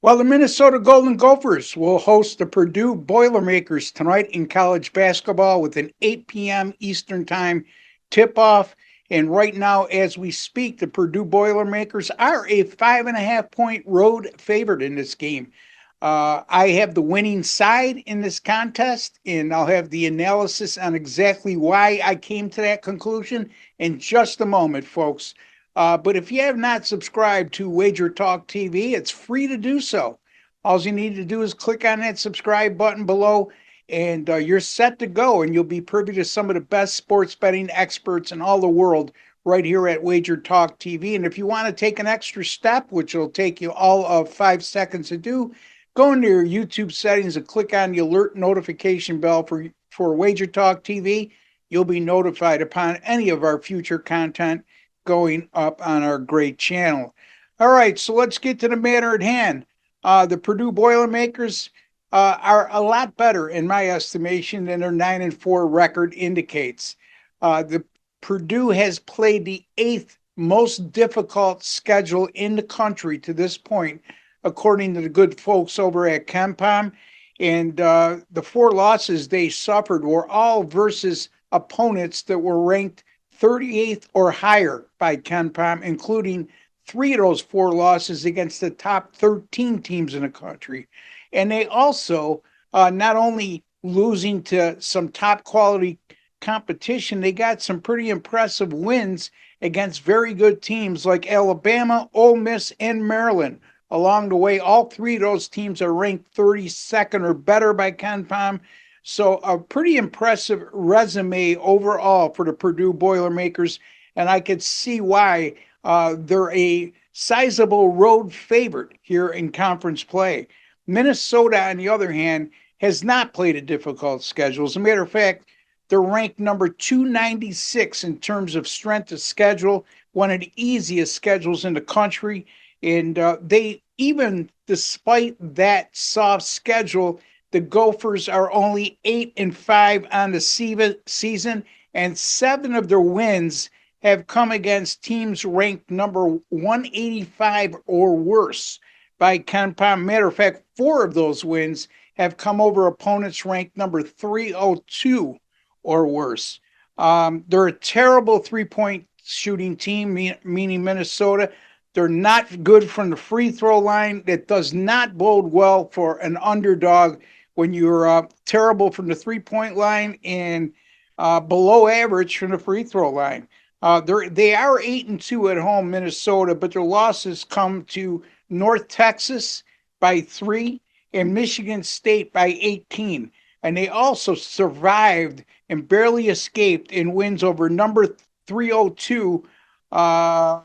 Well, the Minnesota Golden Gophers will host the Purdue Boilermakers tonight in college basketball with an 8 p.m. Eastern Time tip off. And right now, as we speak, the Purdue Boilermakers are a 5.5 point road favorite in this game. I have the winning side in this contest, and I'll have the analysis on exactly why I came to that conclusion in just a moment, folks. But if you have not subscribed to Wager Talk TV, it's free to do so. All you need to do is click on that subscribe button below, and you're set to go, and you'll be privy to some of the best sports betting experts in all the world right here at Wager Talk TV. And if you want to take an extra step, which will take you all of 5 seconds to do, go into your YouTube settings and click on the alert notification bell for Wager Talk TV. You'll be notified upon any of our future content going up on our great channel. All right, so let's get to the matter at hand. The Purdue Boilermakers are a lot better, in my estimation, than their 9-4 record indicates. The Purdue has played the 8th most difficult schedule in the country to this point, according to the good folks over at KenPom. And the 4 losses they suffered were all versus opponents that were ranked 38th or higher by KenPom, including 3 of those 4 losses against the top 13 teams in the country. And they also, not only losing to some top quality competition, they got some pretty impressive wins against very good teams like Alabama, Ole Miss, and Maryland. Along the way, all 3 of those teams are ranked 32nd or better by KenPom. So a pretty impressive resume overall for the Purdue Boilermakers, and I could see why they're a sizable road favorite here in conference play. Minnesota, on the other hand, has not played a difficult schedule. As a matter of fact, they're ranked number 296 in terms of strength of schedule, one of the easiest schedules in the country. And they, even despite that soft schedule, the Gophers are only 8-5 on the season, and 7 of their wins have come against teams ranked number 185 or worse by KenPom. Matter of fact, 4 of those wins have come over opponents ranked number 302 or worse. They're a terrible 3-point shooting team, meaning Minnesota. They're not good from the free throw line. That does not bode well for an underdog when you're terrible from the 3-point line and below average from the free throw line. They are 8-2 at home, Minnesota, but their losses come to North Texas by 3 and Michigan State by 18. And they also survived and barely escaped in wins over number 302 Omaha,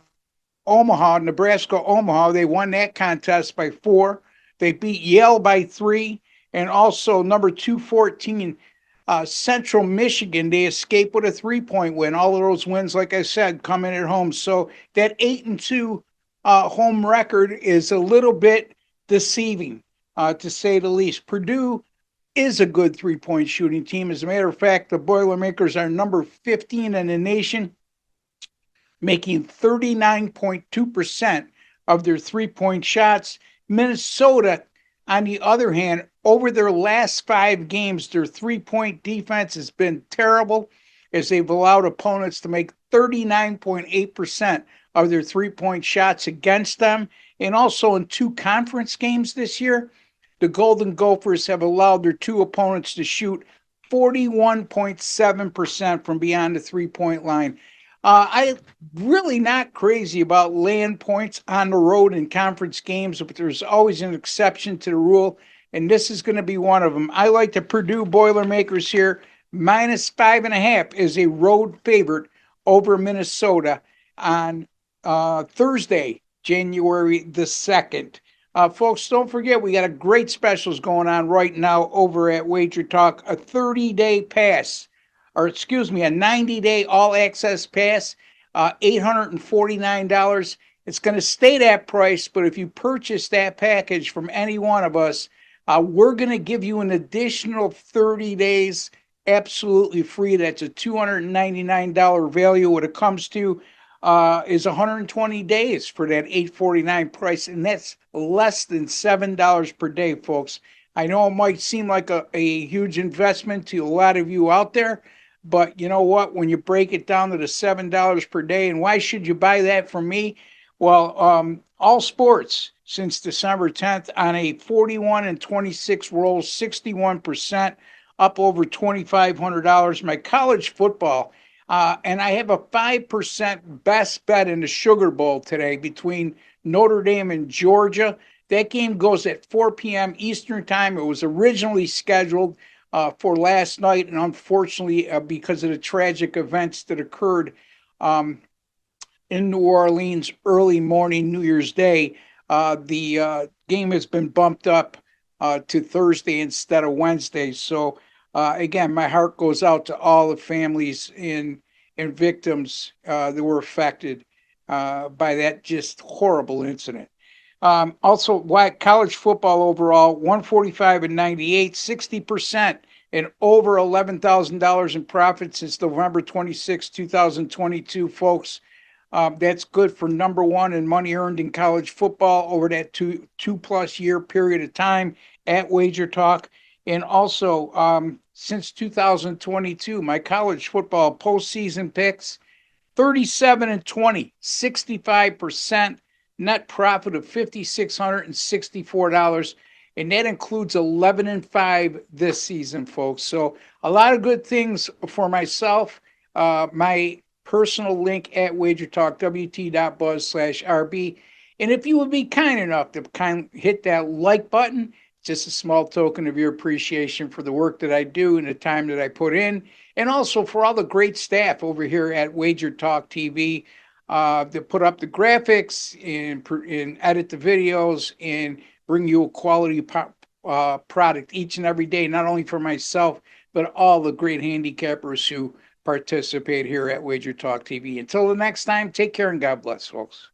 Nebraska Omaha. They won that contest by 4. They beat Yale by 3. And also number 214 Central Michigan, they escaped with a 3-point win. All of those wins, like I said, come in at home. So that 8-2 home record is a little bit deceiving, to say the least. Purdue is a good 3-point shooting team. As a matter of fact, the Boilermakers are number 15 in the nation, making 39.2% of their 3-point shots. Minnesota, on the other hand, over their last 5 games, their 3-point defense has been terrible, as they've allowed opponents to make 39.8% of their 3-point shots against them. And also in 2 conference games this year, the Golden Gophers have allowed their 2 opponents to shoot 41.7% from beyond the 3-point line. I'm really not crazy about laying points on the road in conference games, but there's always an exception to the rule, and this is going to be one of them. I like the Purdue Boilermakers here, minus 5.5 is a road favorite over Minnesota on Thursday, January the 2nd. Folks, don't forget, we got a great specials going on right now over at Wager Talk, a 30-day pass. Or excuse me, a 90-day all-access pass, $849. It's going to stay that price, but if you purchase that package from any one of us, we're going to give you an additional 30 days absolutely free. That's a $299 value when it comes to. is 120 days for that 849 price, and that's less than $7 per day, folks. I know it might seem like a huge investment to a lot of you out there, but you know what? When you break it down to the $7 per day, and why should you buy that from me? Well, all sports since December 10th on a 41 and 26 rolls, 61%, up over $2,500. My college football, and I have a 5% best bet in the Sugar Bowl today between Notre Dame and Georgia. That game goes at 4 p.m. Eastern Time. It was originally scheduled for last night, and unfortunately, because of the tragic events that occurred in New Orleans early morning New Year's Day, the game has been bumped up to Thursday instead of Wednesday. So, again, my heart goes out to all the families and victims that were affected by that just horrible incident. Also, why college football overall, 145 and 98, 60%, and over $11,000 in profit since November 26, 2022, folks. That's good for number one in money earned in college football over that two plus year period of time at Wager Talk. And also, since 2022, my college football postseason picks 37 and 20, 65% net profit of $5,664. And that includes 11 and 5 this season, folks. So a lot of good things for myself. My personal link at wagertalkwt.buzz/RB. And if you would be kind enough to hit that like button, just a small token of your appreciation for the work that I do and the time that I put in, and also for all the great staff over here at Wager Talk TV that put up the graphics and edit the videos and bring you a quality product each and every day, not only for myself, but all the great handicappers who participate here at Wager Talk TV. Until the next time, take care and God bless, folks.